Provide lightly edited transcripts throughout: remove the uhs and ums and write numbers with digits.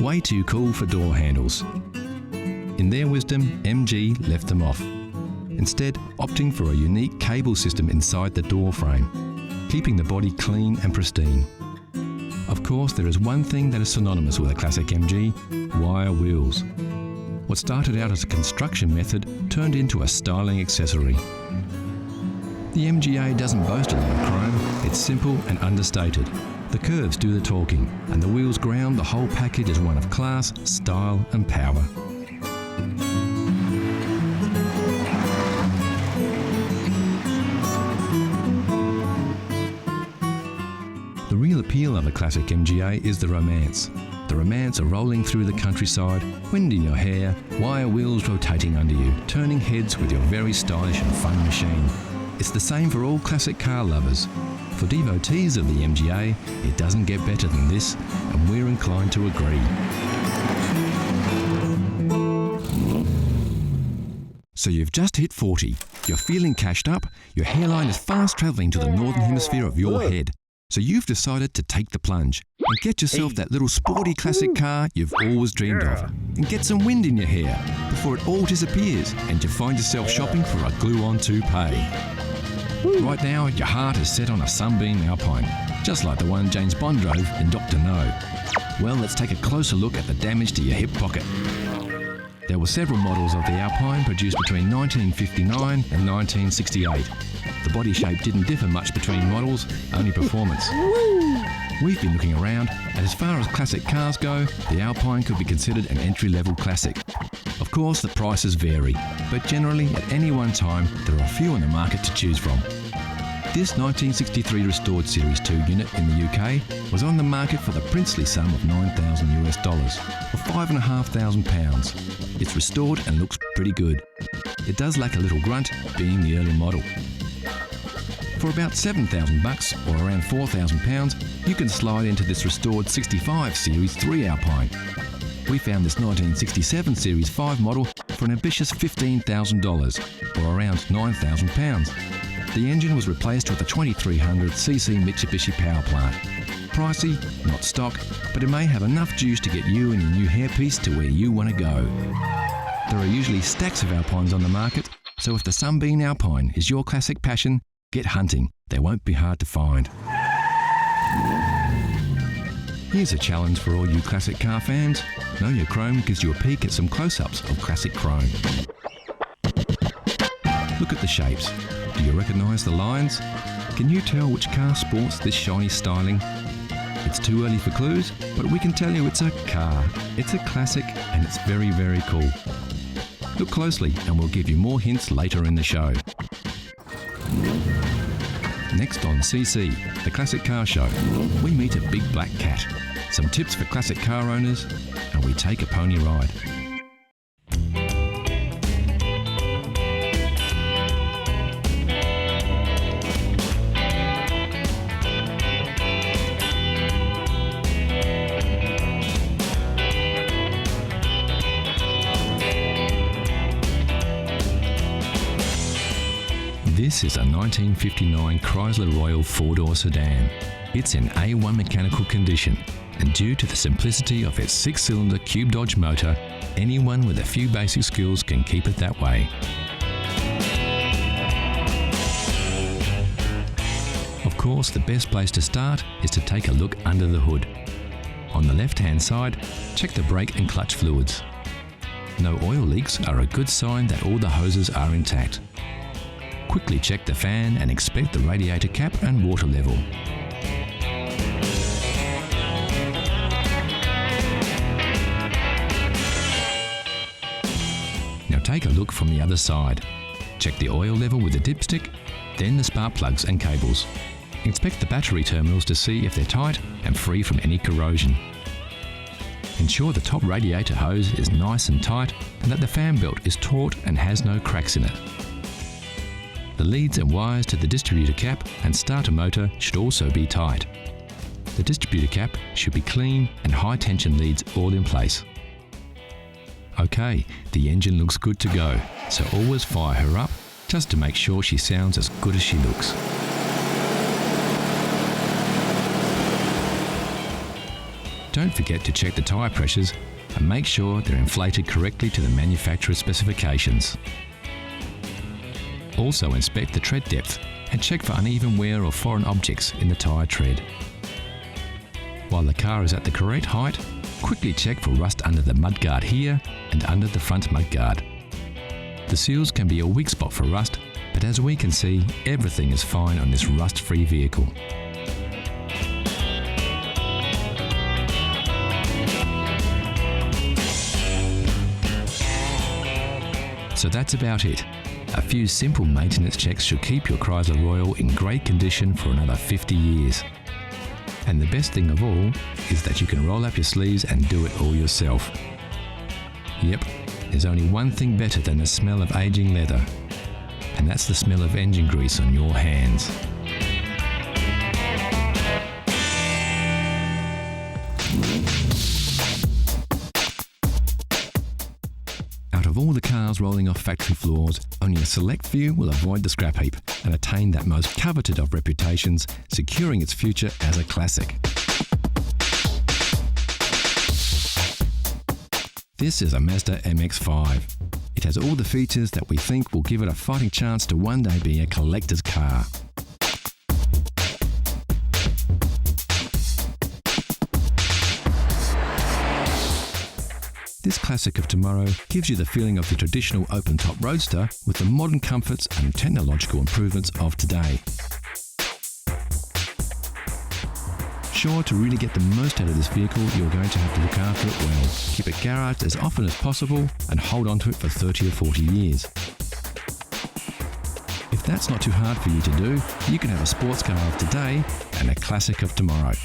way too cool for door handles. In their wisdom, MG left them off, instead opting for a unique cable system inside the door frame, keeping the body clean and pristine. Of course, there is one thing that is synonymous with a classic MG: wire wheels. What started out as a construction method turned into a styling accessory. The MGA doesn't boast a lot of chrome, it's simple and understated. The curves do the talking, and the wheels ground the whole package as one of class, style and power. The real appeal of a classic MGA is the romance. The romance of rolling through the countryside, wind in your hair, wire wheels rotating under you, turning heads with your very stylish and fun machine. It's the same for all classic car lovers. For devotees of the MGA, it doesn't get better than this, and we're inclined to agree. So you've just hit 40. You're feeling cashed up, your hairline is fast travelling to the northern hemisphere of your head. So you've decided to take the plunge and get yourself that little sporty classic car you've always dreamed of, and get some wind in your hair before it all disappears and you find yourself shopping for a glue-on toupee. Right now, your heart is set on a Sunbeam Alpine, just like the one James Bond drove in Dr. No. Well, let's take a closer look at the damage to your hip pocket. There were several models of the Alpine produced between 1959 and 1968. The body shape didn't differ much between models, only performance. We've been looking around, and as far as classic cars go, the Alpine could be considered an entry-level classic. Of course, the prices vary, but generally at any one time there are a few on the market to choose from. This 1963 restored Series 2 unit in the UK was on the market for the princely sum of $9,000 US, or £5,500. It's restored and looks pretty good. It does lack a little grunt, being the early model. For about $7,000 or around £4,000, you can slide into this restored 65 Series 3 Alpine. We found this 1967 Series 5 model for an ambitious $15,000 or around £9,000. The engine was replaced with a 2300cc Mitsubishi power plant. Pricey, not stock, but it may have enough juice to get you and your new hairpiece to where you want to go. There are usually stacks of Alpines on the market, so if the Sunbeam Alpine is your classic passion, get hunting. They won't be hard to find. Here's a challenge for all you classic car fans. Know Your Chrome gives you a peek at some close-ups of classic chrome. Look at the shapes. Do you recognise the lines? Can you tell which car sports this shiny styling? It's too early for clues, but we can tell you it's a car. It's a classic and it's very, very cool. Look closely and we'll give you more hints later in the show. Next on CC, the Classic Car Show, we meet a big black cat, some tips for classic car owners, and we take a pony ride. This is a 1959 Chrysler Royal four-door sedan. It's in A1 mechanical condition, and due to the simplicity of its six-cylinder Cube Dodge motor, anyone with a few basic skills can keep it that way. Of course, the best place to start is to take a look under the hood. On the left-hand side, check the brake and clutch fluids. No oil leaks are a good sign that all the hoses are intact. Quickly check the fan and inspect the radiator cap and water level. Now take a look from the other side. Check the oil level with the dipstick, then the spark plugs and cables. Inspect the battery terminals to see if they're tight and free from any corrosion. Ensure the top radiator hose is nice and tight and that the fan belt is taut and has no cracks in it. The leads and wires to the distributor cap and starter motor should also be tight. The distributor cap should be clean and high tension leads all in place. Okay, the engine looks good to go, so always fire her up just to make sure she sounds as good as she looks. Don't forget to check the tyre pressures and make sure they're inflated correctly to the manufacturer's specifications. Also inspect the tread depth and check for uneven wear or foreign objects in the tyre tread. While the car is at the correct height, quickly check for rust under the mudguard here and under the front mudguard. The seals can be a weak spot for rust, but as we can see, everything is fine on this rust-free vehicle. So that's about it. A few simple maintenance checks should keep your Chrysler Royal in great condition for another 50 years. And the best thing of all is that you can roll up your sleeves and do it all yourself. Yep, there's only one thing better than the smell of aging leather, and that's the smell of engine grease on your hands. Out of all the cars rolling off factory floors, only a select few will avoid the scrap heap and attain that most coveted of reputations, securing its future as a classic. This is a Mazda MX-5. It has all the features that we think will give it a fighting chance to one day be a collector's car. This classic of tomorrow gives you the feeling of the traditional open-top roadster with the modern comforts and technological improvements of today. Sure, to really get the most out of this vehicle, you're going to have to look after it well. Keep it garaged as often as possible and hold on to it for 30 or 40 years. If that's not too hard for you to do, you can have a sports car of today and a classic of tomorrow.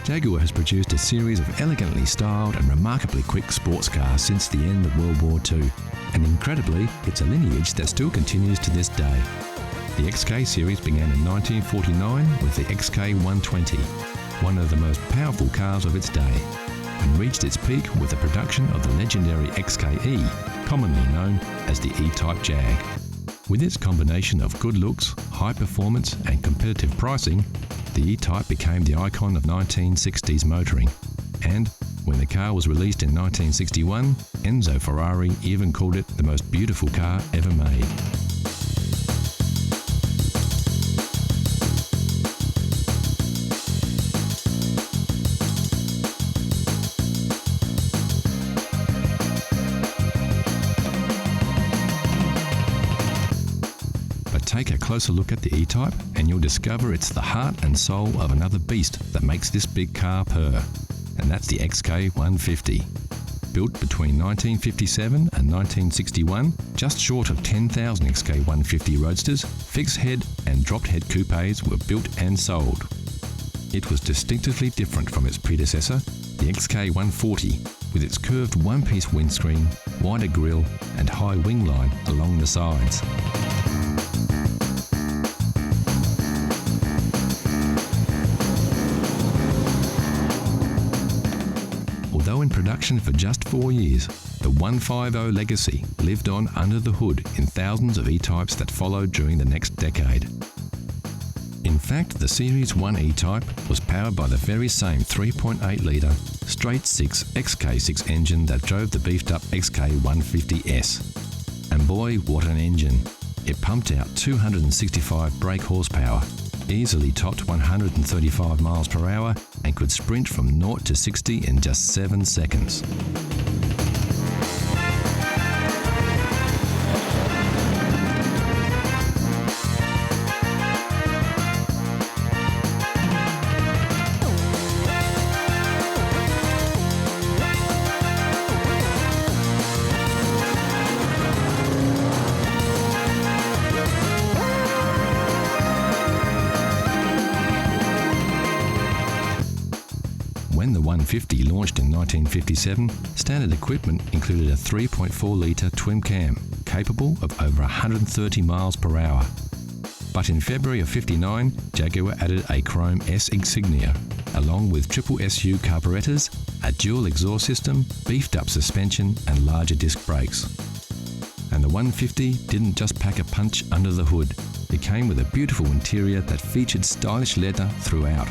Jaguar has produced a series of elegantly styled and remarkably quick sports cars since the end of World War II, and incredibly, it's a lineage that still continues to this day. The XK series began in 1949 with the XK120, one of the most powerful cars of its day, and reached its peak with the production of the legendary XKE, commonly known as the E-Type Jag. With its combination of good looks, high performance and competitive pricing, the E-Type became the icon of 1960s motoring, and when the car was released in 1961, Enzo Ferrari even called it the most beautiful car ever made. Take a closer look at the E-Type and you'll discover it's the heart and soul of another beast that makes this big car purr, and that's the XK150. Built between 1957 and 1961, just short of 10,000 XK150 Roadsters, fixed head and dropped head coupes were built and sold. It was distinctively different from its predecessor, the XK140, with its curved one-piece windscreen, wider grille and high wing line along the sides. Although in production for just 4 years, the 150 legacy lived on under the hood in thousands of E-Types that followed during the next decade. In fact, the Series 1 E-Type was powered by the very same 3.8-litre straight-six XK6 engine that drove the beefed-up XK150S. And boy, what an engine! It pumped out 265 brake horsepower, easily topped 135 miles per hour, and could sprint from 0 to 60 in just 7 seconds. When the 150 launched in 1957, standard equipment included a 3.4-litre twin cam, capable of over 130 miles per hour. But in February of '59, Jaguar added a Chrome S insignia, along with triple SU carburetors, a dual exhaust system, beefed up suspension and larger disc brakes. And the 150 didn't just pack a punch under the hood. It came with a beautiful interior that featured stylish leather throughout.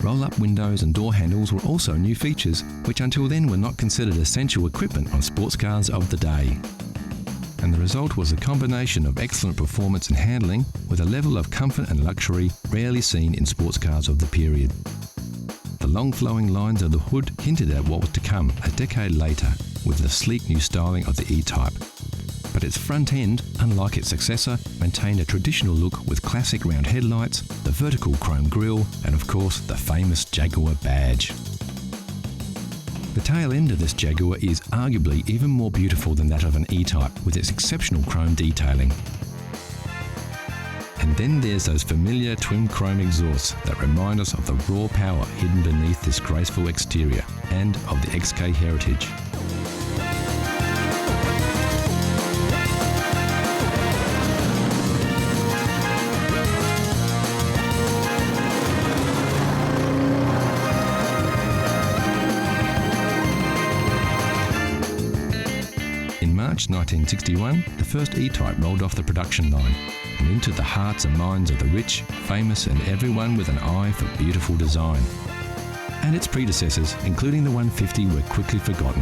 Roll-up windows and door handles were also new features, which until then were not considered essential equipment on sports cars of the day. And the result was a combination of excellent performance and handling with a level of comfort and luxury rarely seen in sports cars of the period. The long flowing lines of the hood hinted at what was to come a decade later with the sleek new styling of the E-Type. But its front end, unlike its successor, maintained a traditional look with classic round headlights, the vertical chrome grille, and of course the famous Jaguar badge. The tail end of this Jaguar is arguably even more beautiful than that of an E-Type with its exceptional chrome detailing. And then there's those familiar twin chrome exhausts that remind us of the raw power hidden beneath this graceful exterior and of the XK heritage. In March 1961, the first E-Type rolled off the production line and into the hearts and minds of the rich, famous and everyone with an eye for beautiful design. And its predecessors, including the 150, were quickly forgotten.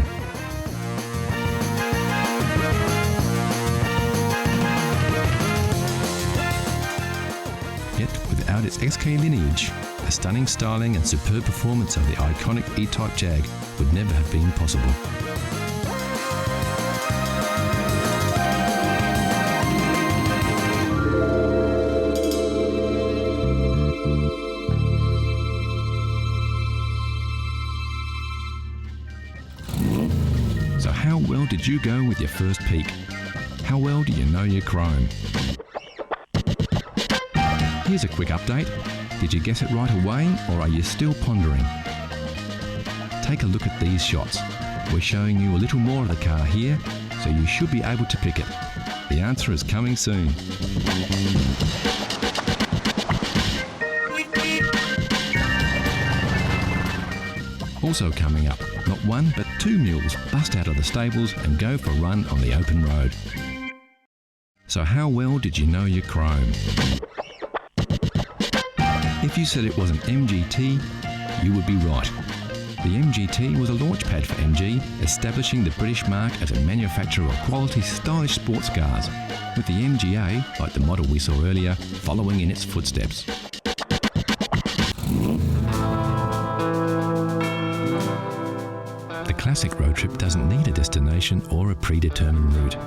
Yet, without its XK lineage, the stunning styling and superb performance of the iconic E-Type Jag would never have been possible. So how well did you go with your first peek? How well do you know your chrome? Here's a quick update. Did you guess it right away, or are you still pondering? Take a look at these shots. We're showing you a little more of the car here, so you should be able to pick it. The answer is coming soon. Also coming up, not one but two mules bust out of the stables and go for a run on the open road. So how well did you know your chrome? If you said it was an MGT, you would be right. The MGT was a launchpad for MG, establishing the British mark as a manufacturer of quality, stylish sports cars, with the MGA, like the model we saw earlier, following in its footsteps. The classic road trip doesn't need a destination or a predetermined route.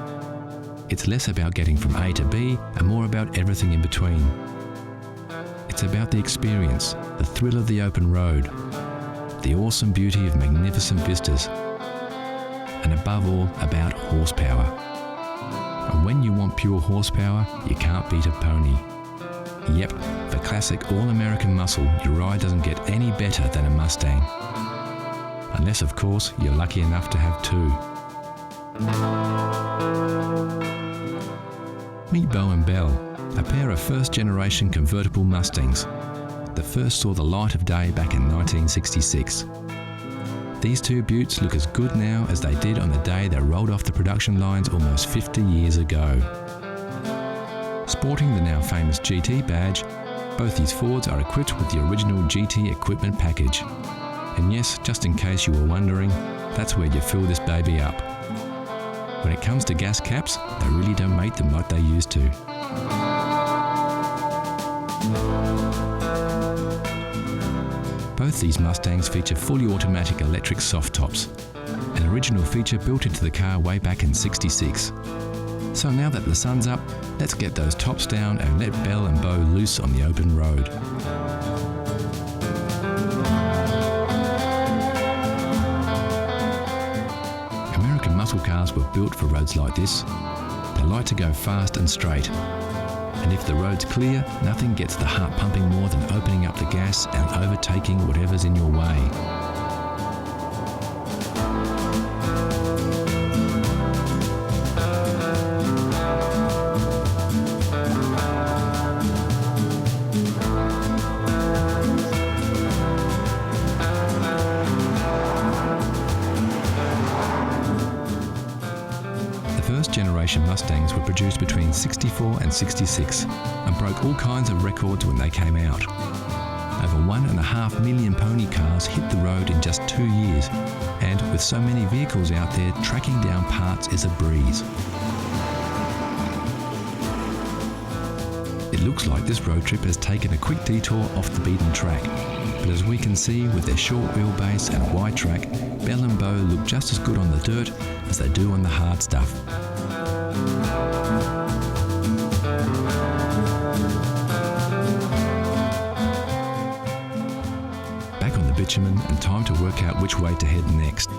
It's less about getting from A to B and more about everything in between. It's about the experience, the thrill of the open road, the awesome beauty of magnificent vistas, and above all, about horsepower. And when you want pure horsepower, you can't beat a pony. Yep, for classic all-American muscle, your ride doesn't get any better than a Mustang. Unless, of course, you're lucky enough to have two. Meet Bo and Belle, a pair of first-generation convertible Mustangs. The first saw the light of day back in 1966. These two beauts look as good now as they did on the day they rolled off the production lines almost 50 years ago. Sporting the now famous GT badge, both these Fords are equipped with the original GT equipment package. And yes, just in case you were wondering, that's where you fill this baby up. When it comes to gas caps, they really don't make them like they used to. Both these Mustangs feature fully automatic electric soft tops, an original feature built into the car way back in '66. So now that the sun's up, let's get those tops down and let Belle and Bo loose on the open road. American muscle cars were built for roads like this. They like to go fast and straight. And if the road's clear, nothing gets the heart pumping more than opening up the gas and overtaking whatever's in your way. first generation Mustangs were produced between 64 and 66 and broke all kinds of records when they came out. Over 1.5 million pony cars hit the road in just 2 years, and with so many vehicles out there, tracking down parts is a breeze. It looks like this road trip has taken a quick detour off the beaten track, but as we can see with their short wheelbase and wide track, Bell and Bow look just as good on the dirt as they do on the hard stuff. Back on the bitumen and time to work out which way to head next.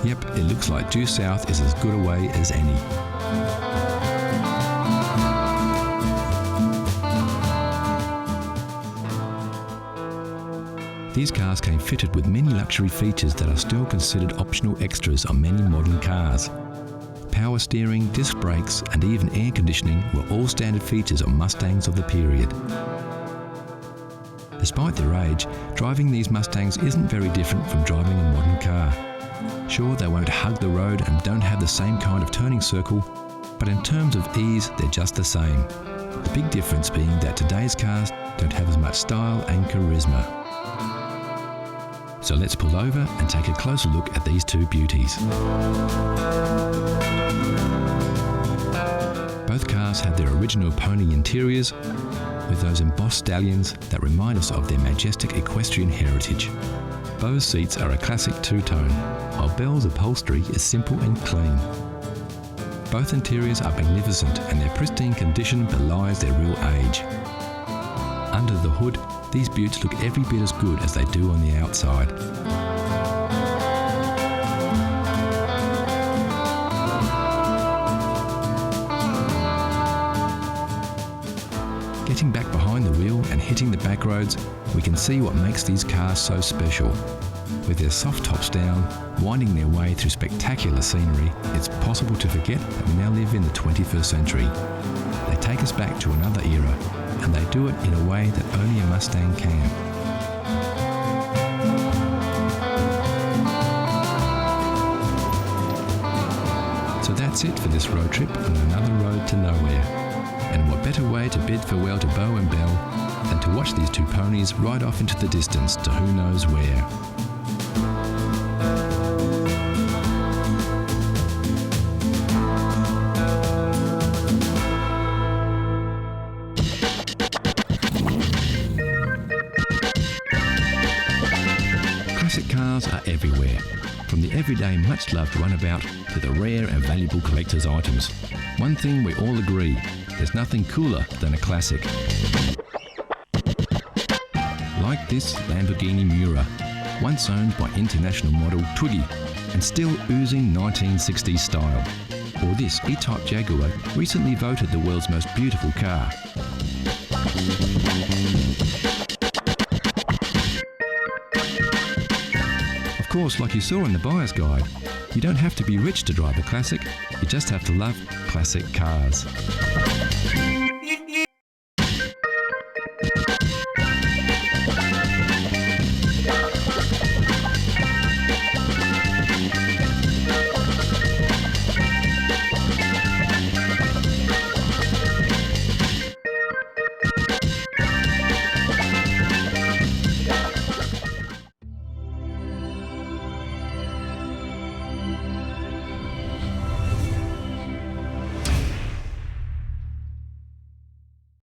Yep, it looks like due south is as good a way as any. These cars came fitted with many luxury features that are still considered optional extras on many modern cars. Power steering, disc brakes, and even air conditioning were all standard features on Mustangs of the period. Despite their age, driving these Mustangs isn't very different from driving a modern car. Sure, they won't hug the road and don't have the same kind of turning circle, but in terms of ease, they're just the same. The big difference being that today's cars don't have as much style and charisma. So let's pull over and take a closer look at these two beauties. Both cars have their original pony interiors with those embossed stallions that remind us of their majestic equestrian heritage. Bow's seats are a classic two-tone, while Bell's upholstery is simple and clean. Both interiors are magnificent and their pristine condition belies their real age. Under the hood, these beauts look every bit as good as they do on the outside. Getting back behind the wheel and hitting the back roads, we can see what makes these cars so special. With their soft tops down, winding their way through spectacular scenery, it's possible to forget that we now live in the 21st century. They take us back to another era, and they do it in a way that only a Mustang can. So that's it for this road trip on another road to nowhere. And what better way to bid farewell to Bow and Bell than to watch these two ponies ride off into the distance to who knows where. Classic cars are everywhere, from the everyday much-loved runabout to the rare and valuable collector's items. One thing we all agree, there's nothing cooler than a classic. Like this Lamborghini Miura, once owned by international model Twiggy, and still oozing 1960s style. Or this E-Type Jaguar, recently voted the world's most beautiful car. Of course, like you saw in the buyer's guide, you don't have to be rich to drive a classic, you just have to love classic cars.